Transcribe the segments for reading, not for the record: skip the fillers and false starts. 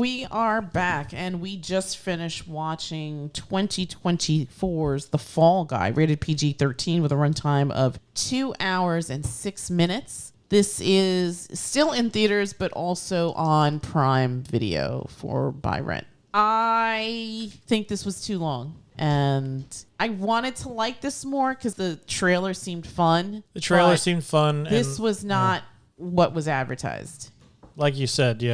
We are back, and we just finished watching 2024's The Fall Guy, rated PG-13 with a runtime of 2 hours and 6 minutes. This is still in theaters, but also on Prime Video for buy rent. I think this was too long, and I wanted to like this more because the trailer seemed fun. The trailer seemed fun. This was not what was advertised. Like you said,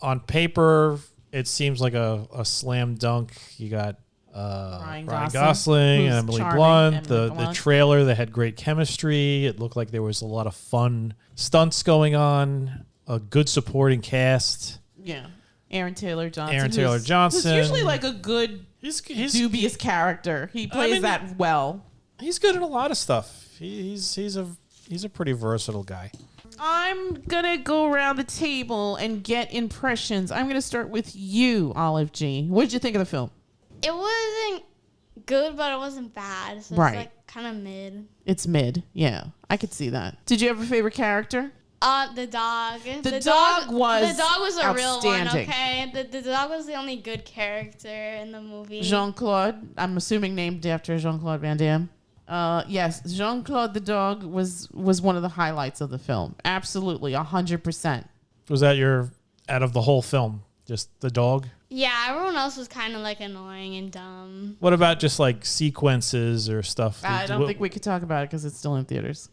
on paper, it seems like a slam dunk. You got Ryan Gosling and Emily Blunt. The trailer, they had great chemistry. It looked like there was a lot of fun stunts going on. A good supporting cast. Yeah. Aaron Taylor Johnson. Who's usually like a good he's dubious character. He plays that well. He's good at a lot of stuff. He's a pretty versatile guy. I'm going to go around the table and get impressions. I'm going to start with you, Olive G. What did you think of the film? It wasn't good, but it wasn't bad. So right. It's like kind of mid. It's mid. Yeah, I could see that. Did you have a favorite character? The dog. The dog was a real one, okay? The dog was the only good character in the movie. Jean-Claude, I'm assuming named after Jean-Claude Van Damme. Yes, Jean-Claude the dog was one of the highlights of the film. Absolutely, 100%. Was that out of the whole film, just the dog? Yeah, everyone else was kind of like annoying and dumb. What about just like sequences or stuff? I don't think we could talk about it because it's still in theaters.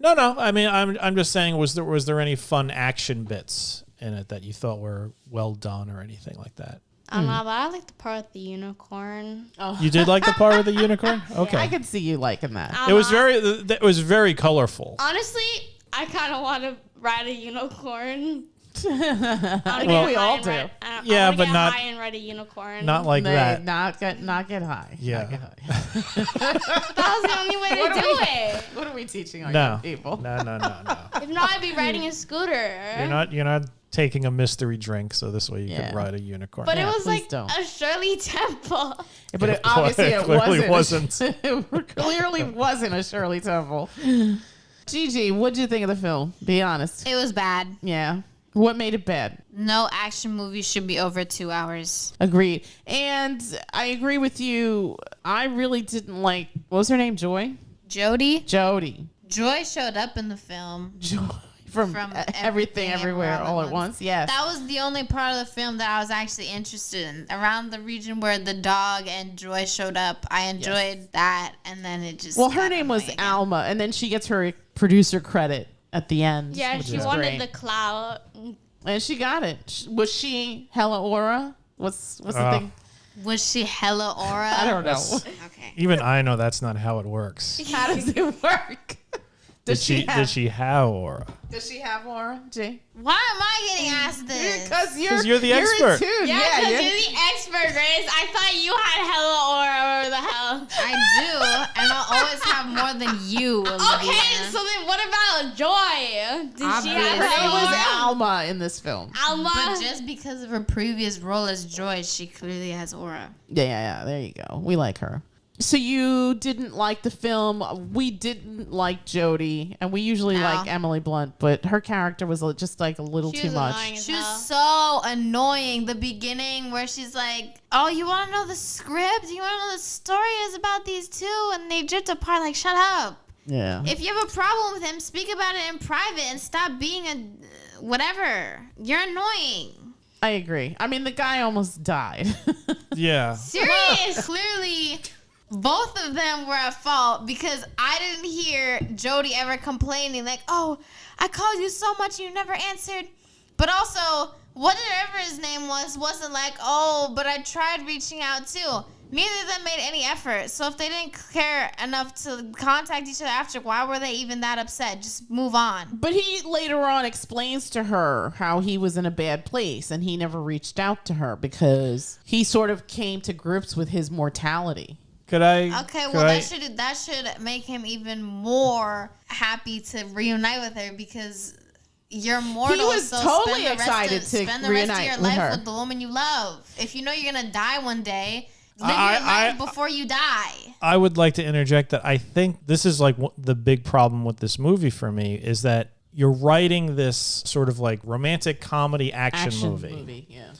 No. I mean, I'm just saying, was there any fun action bits in it that you thought were well done or anything like that? I don't know, but I like the part with the unicorn. Oh. You did like the part with the unicorn? Okay. I could see you liking that. It was very colorful. Honestly, I kind of want to ride a unicorn. I think we all do. Yeah, but not high and ride a unicorn. Not like that. Not get high. Yeah. Not get high. That was the only way to do it. What are we teaching our young people? No. If not, I'd be riding a scooter. You're not taking a mystery drink, so this way you can ride a unicorn. But it was like a Shirley Temple. But it clearly wasn't. It clearly wasn't a Shirley Temple. Gigi, what'd you think of the film? Be honest. It was bad. Yeah. What made it bad? No action movie should be over 2 hours. Agreed. And I agree with you. I really didn't like, what was her name? Jody. Joy showed up in the film. Joy. From Everything Everywhere All at Once. Yes. That was the only part of the film that I was actually interested in. Around the region where the dog and Joy showed up, I enjoyed that, and then it just... Well, her name was Alma, and then she gets her producer credit at the end. Yeah, she wanted the clout. And she got it. Was she hella aura? What's the thing? Was she hella aura? I don't know. Okay. Even I know that's not how it works. How does it work? Did she have aura? Does she have aura, Jay? Why am I getting asked this? Because you're the expert. Yeah, because you're the expert, Grace. I thought you had hella aura. Or the hell? I do, and I'll always have more than you, Olivia. Okay, so then what about Joy? Did she have her name was aura? Alma in this film. Alma? But just because of her previous role as Joy, she clearly has aura. Yeah. There you go. We like her. So you didn't like the film. We didn't like Jody, and we usually like Emily Blunt, but her character was just like a little too much. She was so annoying. The beginning where she's like, "Oh, you want to know the script? You want to know the story is about these two, and they drift apart." Like, shut up. Yeah. If you have a problem with him, speak about it in private and stop being a whatever. You're annoying. I agree. I mean, the guy almost died. Yeah. Serious. Clearly. Both of them were at fault because I didn't hear Jody ever complaining like, "Oh, I called you so much and you never answered." But also, whatever his name wasn't like, "Oh, but I tried reaching out too." Neither of them made any effort. So if they didn't care enough to contact each other after, why were they even that upset? Just move on. But he later on explains to her how he was in a bad place and he never reached out to her because he sort of came to grips with his mortality. That should make him even more happy to reunite with her because you're mortal. He was totally excited to spend the rest of your life with the woman you love. If you know you're gonna die one day, live your life before you die. I would like to interject that I think this is like the big problem with this movie for me is that you're writing this sort of like romantic comedy action movie. Yeah.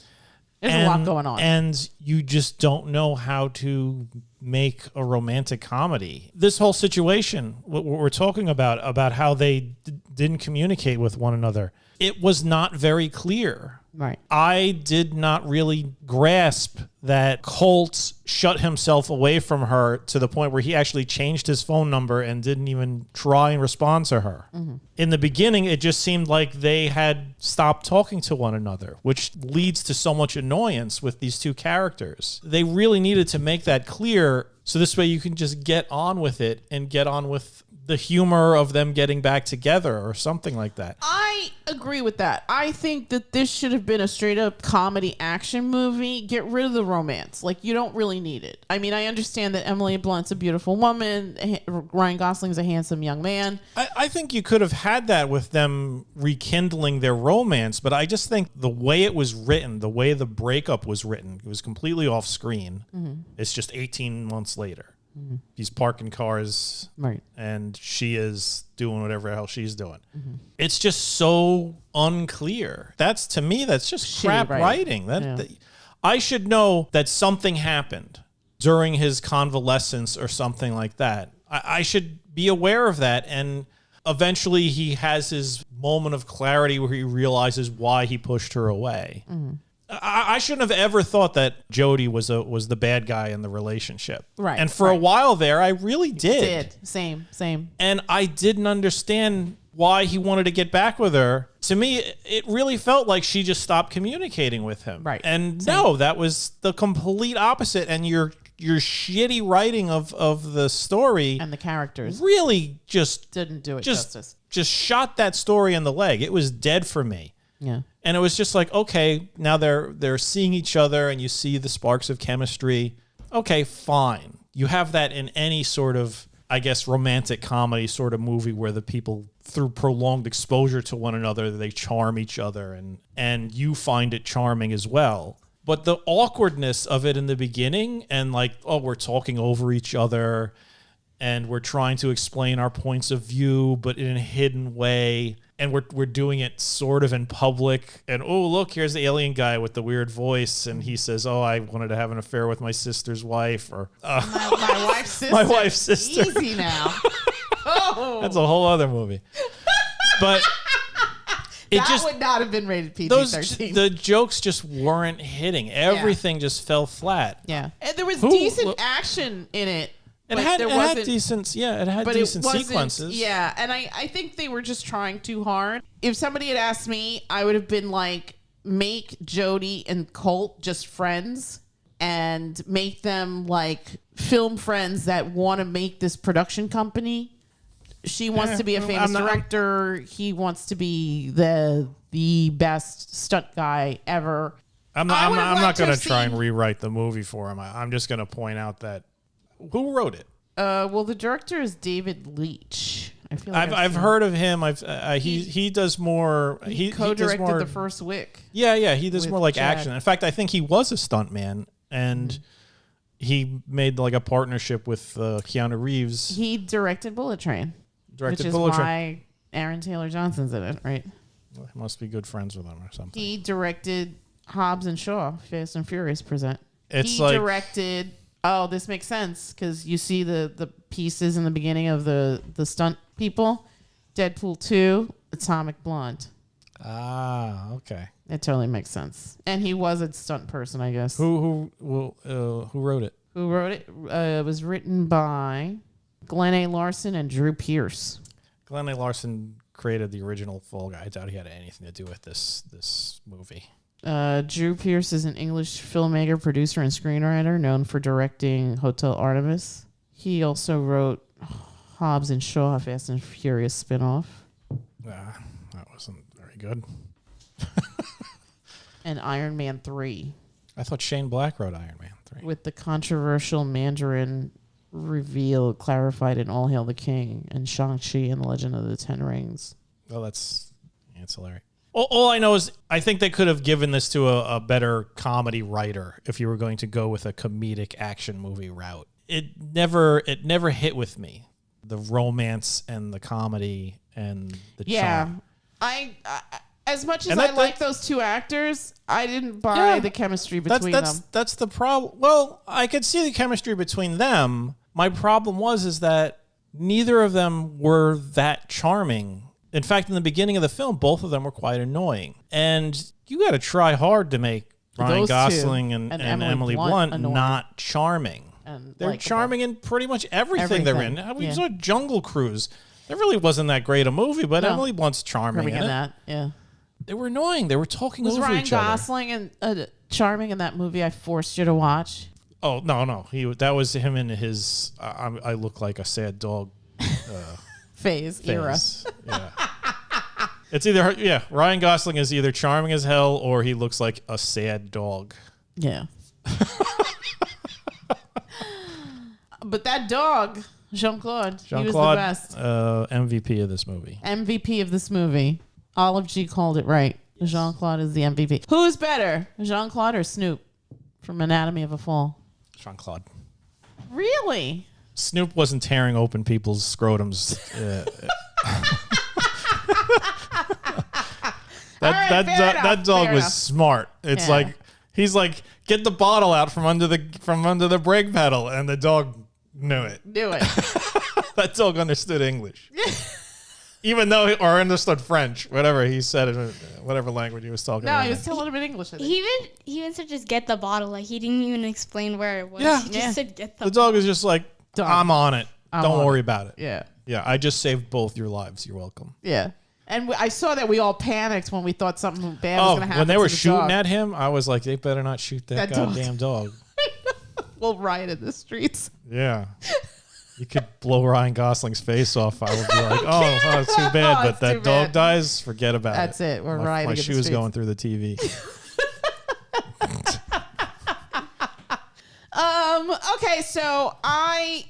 There's a lot going on. And you just don't know how to make a romantic comedy. This whole situation, what we're talking about how they didn't communicate with one another, it was not very clear. Right. I did not really grasp that Colt shut himself away from her to the point where he actually changed his phone number and didn't even try and respond to her. Mm-hmm. In the beginning, it just seemed like they had stopped talking to one another, which leads to so much annoyance with these two characters. They really needed to make that clear so this way you can just get on with it and get on with the humor of them getting back together or something like that. I agree with that. I think that this should have been a straight up comedy action movie. Get rid of the romance. Like, you don't really need it. I mean, I understand that Emily Blunt's a beautiful woman. Ryan Gosling's a handsome young man. I think you could have had that with them rekindling their romance, but I just think the way it was written, the way the breakup was written, it was completely off screen. Mm-hmm. It's just 18 months later. Mm-hmm. He's parking cars, right, and she is doing whatever the hell she's doing. Mm-hmm. It's just so unclear. To me, that's just crap writing. I should know that something happened during his convalescence or something like that. I should be aware of that, and eventually he has his moment of clarity where he realizes why he pushed her away. Mm-hmm. I shouldn't have ever thought that Jody was the bad guy in the relationship. Right. And for a while there, I really did. Same. And I didn't understand why he wanted to get back with her. To me, it really felt like she just stopped communicating with him. Right. And no, that was the complete opposite. And your shitty writing of the story and the characters really just didn't do it justice. Just shot that story in the leg. It was dead for me. Yeah. And it was just like, okay, now they're seeing each other and you see the sparks of chemistry. Okay, fine. You have that in any sort of, I guess, romantic comedy sort of movie where the people, through prolonged exposure to one another, they charm each other and you find it charming as well. But the awkwardness of it in the beginning and like, oh, we're talking over each other and we're trying to explain our points of view, but in a hidden way. And we're doing it sort of in public. And, oh, look, here's the alien guy with the weird voice. And he says, oh, I wanted to have an affair with my sister's wife. Or my wife's sister. My wife's sister. Easy now. Oh. That's a whole other movie. But that would not have been rated PG-13. The jokes just weren't hitting. Everything just fell flat. Yeah. And there was decent action in it. It had decent sequences. Yeah, and I think they were just trying too hard. If somebody had asked me, I would have been like, make Jody and Colt just friends and make them like film friends that want to make this production company. She wants to be a famous director. He wants to be the best stunt guy ever. I'm not going to try and rewrite the movie for him. I'm just going to point out that who wrote it? Well, the director is David Leitch. I feel like I've heard of him. He does more. He co-directed the first Wick. Yeah. He does more like action. In fact, I think he was a stuntman, and he made like a partnership with Keanu Reeves. He directed Bullet Train, which is why Aaron Taylor Johnson's in it, right? Well, he must be good friends with him or something. He directed Hobbs and Shaw, Fast and Furious Present. He directed. Oh, this makes sense because you see the pieces in the beginning of the stunt people. Deadpool 2, Atomic Blonde. Ah, okay. It totally makes sense. And he was a stunt person, I guess. Who wrote it? Who wrote it? It was written by Glen A. Larson and Drew Pearce. Glen A. Larson created the original Fall Guy. I doubt he had anything to do with this movie. Drew Pearce is an English filmmaker, producer, and screenwriter known for directing Hotel Artemis. He also wrote Hobbs and Shaw, Fast and Furious spinoff. That wasn't very good. And Iron Man 3. I thought Shane Black wrote Iron Man 3. With the controversial Mandarin reveal clarified in All Hail the King and Shang-Chi and the Legend of the Ten Rings. Well, that's ancillary. All I know is I think they could have given this to a better comedy writer if you were going to go with a comedic action movie route. It never hit with me, the romance and the comedy and the charm. I As much as I like those two actors, I didn't buy the chemistry between them. That's the problem. Well, I could see the chemistry between them. My problem is that neither of them were that charming. In fact, in the beginning of the film, both of them were quite annoying. And you got to try hard to make Ryan Gosling and Emily Blunt not charming. And they're charming in pretty much everything they're in. We saw Jungle Cruise. It really wasn't that great a movie, but Emily Blunt's charming in it. Yeah. They were annoying. They were talking over Ryan each other. Was Ryan Gosling charming in that movie I forced you to watch? Oh, no. That was him in his I look like a sad dog phase era. Yeah. It's either, Ryan Gosling is either charming as hell or he looks like a sad dog. Yeah. But that dog, Jean-Claude, he was the best. MVP of this movie. MVP of this movie. Olive G called it right. Jean-Claude is the MVP. Who's better, Jean-Claude or Snoop from Anatomy of a Fall? Jean-Claude. Really? Snoop wasn't tearing open people's scrotums. That dog was smart. It's like he's like, get the bottle out from under the brake pedal, and the dog knew it. That dog understood English. Even though, or understood French, whatever he said in whatever language he was talking about. No, he was telling him in English. He even said just get the bottle. Like, he didn't even explain where it was. Yeah. He just said get the bottle. The dog is just like, I'm on it. Don't worry about it. Yeah. Yeah, I just saved both your lives. You're welcome. Yeah. And I saw that we all panicked when we thought something bad was going to happen. When they were shooting at him, I was like, they better not shoot that goddamn dog. We'll riot in the streets. Yeah. You could blow Ryan Gosling's face off. I would be like, oh, it's too bad. But that dog dies, forget about it. That's it. We're rioting in the streets. My shoe's going through the TV. Okay, so I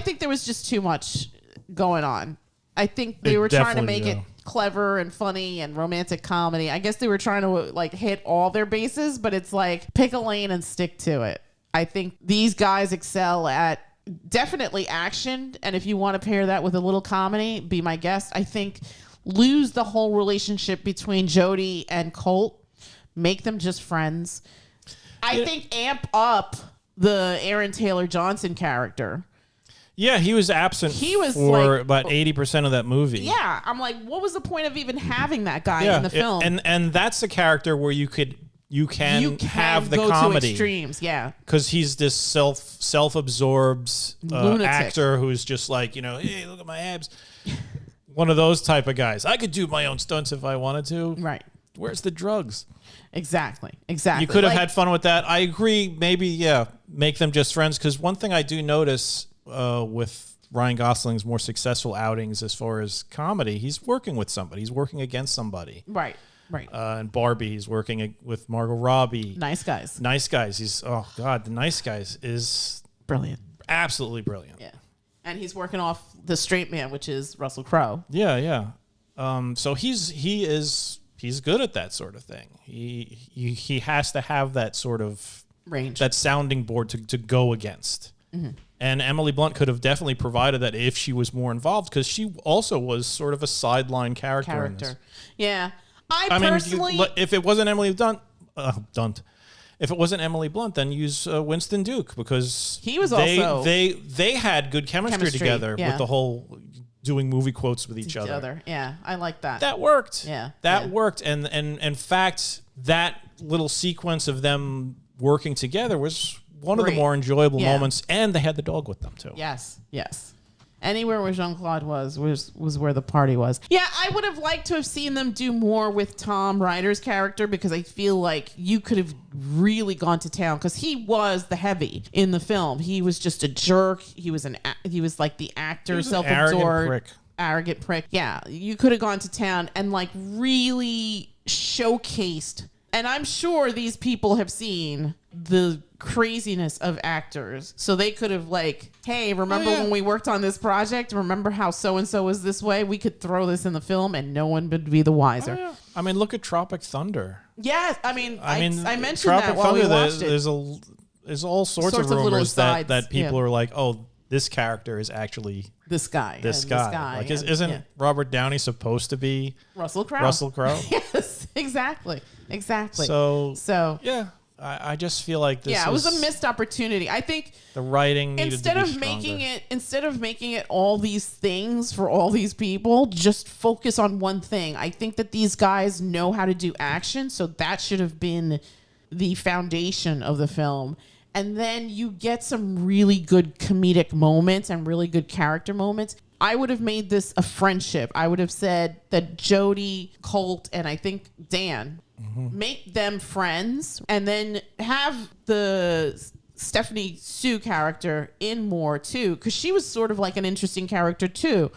think there was just too much going on. I think they were trying to make it clever and funny and romantic comedy. I guess they were trying to like hit all their bases, but it's like pick a lane and stick to it. I think these guys excel at definitely action, and if you want to pair that with a little comedy, be my guest. I think lose the whole relationship between Jody and Colt, make them just friends. I think amp up the Aaron Taylor Johnson character. Yeah, he was absent for about 80% of that movie. Yeah, I'm like, what was the point of even having that guy in the film? And that's a character where you can have the comedy to extremes, yeah, because he's this self-absorbed actor who's just like, hey, look at my abs. One of those type of guys. I could do my own stunts if I wanted to. Right. Where's the drugs? Exactly. You could have had fun with that. I agree. Maybe, make them just friends. Because one thing I do notice with Ryan Gosling's more successful outings as far as comedy, he's working with somebody. He's working against somebody. Right. And Barbie, he's working with Margot Robbie. Nice Guys. He's, the Nice Guys is brilliant. Absolutely brilliant. Yeah. And he's working off The Straight Man, which is Russell Crowe. Yeah. So he's good at that sort of thing. He has to have that sort of range, that sounding board to go against. Mm-hmm. And Emily Blunt could have definitely provided that if she was more involved, because she also was sort of a sideline character. In this. Yeah. I personally, if it wasn't Emily Blunt, if it wasn't Emily Blunt, then use Winston Duke, because he was they had good chemistry together with the whole doing movie quotes with each other. Yeah, I like that. That worked. Yeah, that worked. And in fact, that little sequence of them working together was one of the more enjoyable moments, and they had the dog with them too. Yes. Anywhere where Jean-Claude was where the party was. Yeah, I would have liked to have seen them do more with Tom Ryder's character, because I feel like you could have really gone to town, because he was the heavy in the film. He was just a jerk. He was like the actor, self-absorbed, arrogant prick. Yeah, you could have gone to town and like really showcased. And I'm sure these people have seen the craziness of actors, so they could have like, hey, remember when we worked on this project? Remember how so-and-so was this way? We could throw this in the film and no one would be the wiser. I mean, look at Tropic Thunder. Yeah, I mentioned Tropic that while Thunder, we watched it. There's all sorts of rumors that people are like, oh, this character is actually this guy. Like, isn't Robert Downey supposed to be Russell Crowe? Yes. Exactly. So yeah. I just feel like this. Yeah, it was a missed opportunity. I think the writing needed instead to be of making it all these things for all these people, just focus on one thing. I think that these guys know how to do action, so that should have been the foundation of the film. And then you get some really good comedic moments and really good character moments. I would have made this a friendship. I would have said that Jody, Colt, and I think Dan, make them friends, and then have the Stephanie Sue character in more too, because she was sort of like an interesting character too,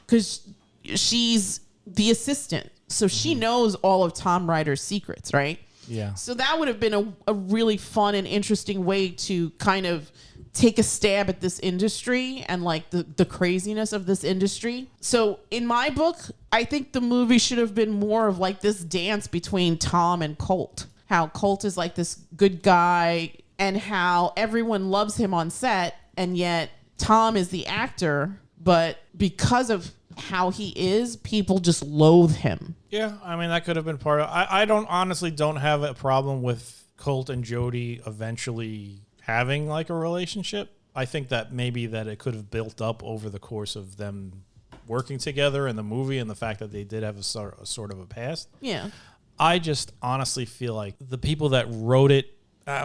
because she's the assistant, so she knows all of Tom Ryder's secrets, right? Yeah. So that would have been a really fun and interesting way to kind of take a stab at this industry and like the craziness of this industry. So in my book, I think the movie should have been more of like this dance between Tom and Colt. How Colt is like this good guy and how everyone loves him on set, and yet Tom is the actor, but because of how he is, people just loathe him. Yeah, I mean, that could have been part of I honestly don't have a problem with Colt and Jody eventually having like a relationship. I think that maybe that it could have built up over the course of them working together in the movie, and the fact that they did have a sort of a past. Yeah. I just honestly feel like the people that wrote it,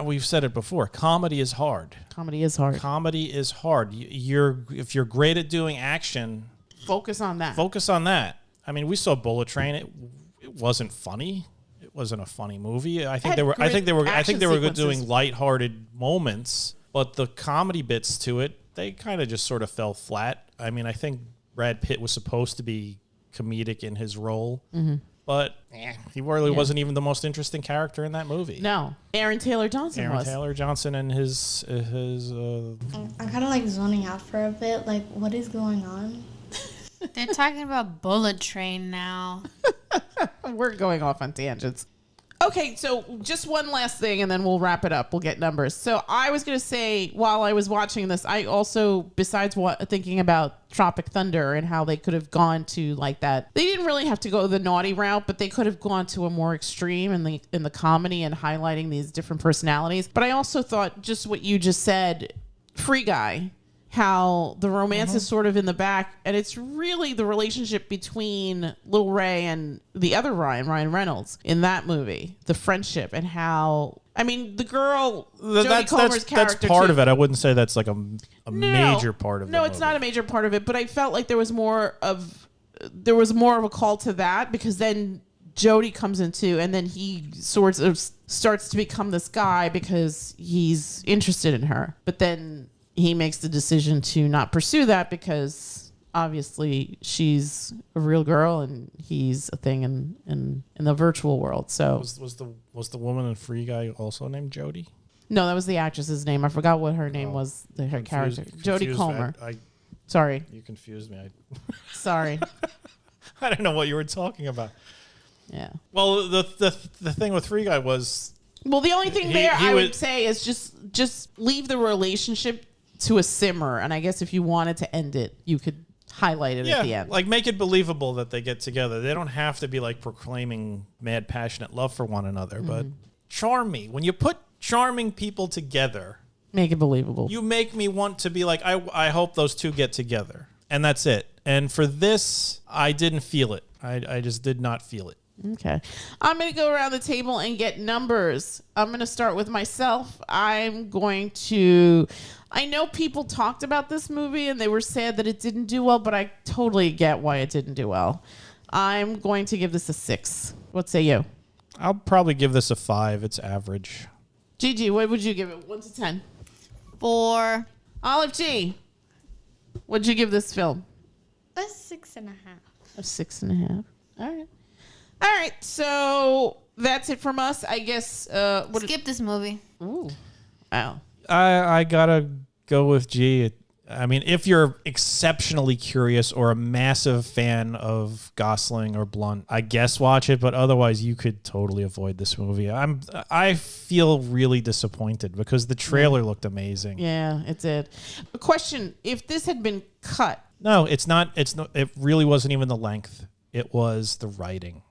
we've said it before, comedy is hard. Comedy is hard. Comedy is hard. If you're great at doing action, focus on that. Focus on that. I mean, we saw Bullet Train. It wasn't funny. It wasn't a funny movie. I think they were doing lighthearted moments, but the comedy bits to it, they kind of just sort of fell flat. I mean, I think Brad Pitt was supposed to be comedic in his role, but he really wasn't even the most interesting character in that movie. No, Aaron Taylor Johnson was. Aaron Taylor Johnson and his. I'm kind of like zoning out for a bit. Like, what is going on? They're talking about Bullet Train now. We're going off on tangents. Okay, so just one last thing, and then we'll wrap it up. We'll get numbers. So I was going to say, while I was watching this, I also, besides thinking about Tropic Thunder and how they could have gone to like that, they didn't really have to go the naughty route, but they could have gone to a more extreme in the comedy and highlighting these different personalities. But I also thought, just what you just said, Free Guy, how the romance is sort of in the back, and it's really the relationship between Lil Ray and the other Ryan Reynolds in that movie, the friendship, and how, I mean, the girl, Jodie Comer's character, that's part of it. I wouldn't say that's like a major part of it. No, it's not a major part of it, but I felt like there was more of a call to that, because then Jody comes into, and then he sort of starts to become this guy because he's interested in her, but then he makes the decision to not pursue that because obviously she's a real girl and he's a thing in the virtual world. So was the woman in Free Guy also named Jody? No, that was the actress's name. I forgot what her name was. Her character, Jodie Comer. Sorry, you confused me. Sorry, I don't know what you were talking about. Yeah. Well, the thing with Free Guy was. Well, the only thing I would say is just leave the relationship to a simmer, and I guess if you wanted to end it, you could highlight it at the end. Like make it believable that they get together. They don't have to be like proclaiming mad, passionate love for one another, but charm me. When you put charming people together, make it believable. You make me want to be like, I hope those two get together, and that's it. And for this, I didn't feel it. I just did not feel it. Okay. I'm going to go around the table and get numbers. I'm going to start with myself. I know people talked about this movie and they were sad that it didn't do well, but I totally get why it didn't do well. I'm going to give this a 6. What say you? I'll probably give this a 5. It's average. Gigi, what would you give it? 1 to 10? 4. Olive G, what'd you give this film? A 6.5. A 6.5. All right, so that's it from us. I guess. Skip this movie. Ooh, wow. I gotta go with G. I mean, if you're exceptionally curious or a massive fan of Gosling or Blunt, I guess watch it. But otherwise, you could totally avoid this movie. I feel really disappointed because the trailer looked amazing. Yeah, it did. A question: if this had been cut? No, it's not. It really wasn't even the length. It was the writing.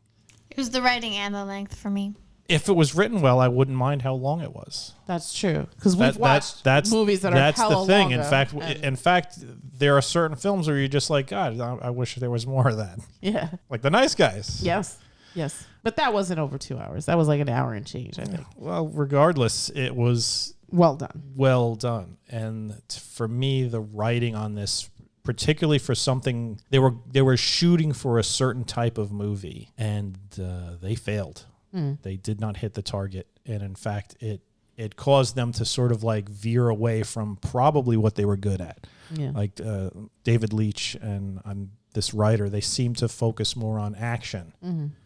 It was the writing and the length for me. If it was written well, I wouldn't mind how long it was. That's true. Because we've watched movies that are that's hella the thing. longer. In fact, there are certain films where you're just like, God, I wish there was more of that. Yeah. Like The Nice Guys. Yes. But that wasn't over 2 hours. That was like an hour and change, I think. Well, regardless, it was well done. And for me, the writing on this, particularly for something, they were shooting for a certain type of movie, and they failed. They did not hit the target, and in fact, it caused them to sort of like veer away from probably what they were good at. Yeah. Like David Leitch and this writer, they seemed to focus more on action.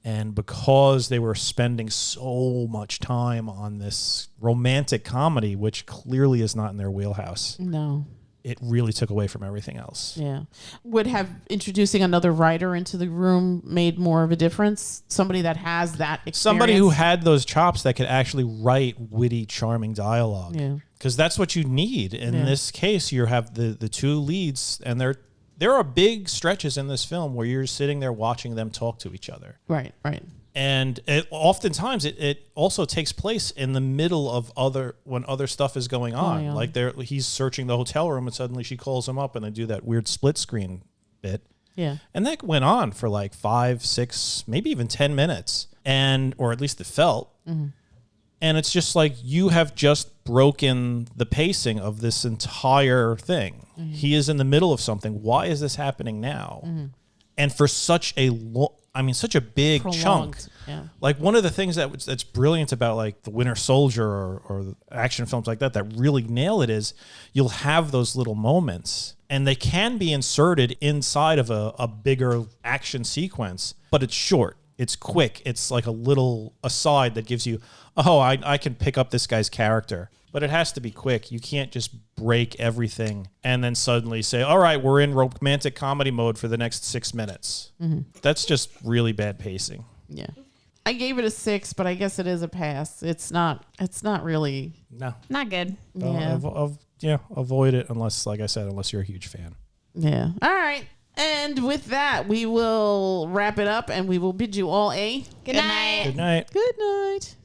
And because they were spending so much time on this romantic comedy, which clearly is not in their wheelhouse. No. It really took away from everything else. Yeah. Would have introducing another writer into the room made more of a difference? Somebody that has that experience? Somebody who had those chops that could actually write witty, charming dialogue. Yeah. Because that's what you need. In this case, you have the two leads, and there are big stretches in this film where you're sitting there watching them talk to each other. Right. And oftentimes it also takes place in the middle of when other stuff is going on. Like he's searching the hotel room and suddenly she calls him up and they do that weird split screen bit. Yeah. And that went on for like 5, 6, maybe even 10 minutes. Or at least it felt. Mm-hmm. And it's just like you have just broken the pacing of this entire thing. Mm-hmm. He is in the middle of something. Why is this happening now? Mm-hmm. And for such a such a big prolonged chunk. Yeah. Like one of the things that's brilliant about like the Winter Soldier or action films like that really nail it is you'll have those little moments and they can be inserted inside of a bigger action sequence, but it's short. It's quick. It's like a little aside that gives you, I can pick up this guy's character. But it has to be quick. You can't just break everything and then suddenly say, all right, we're in romantic comedy mode for the next 6 minutes. Mm-hmm. That's just really bad pacing. Yeah. I gave it a 6, but I guess it is a pass. It's not really. No. Not good. Yeah. Avoid it unless, like I said, unless you're a huge fan. Yeah. All right. And with that, we will wrap it up and we will bid you all a good night. Good night. Good night.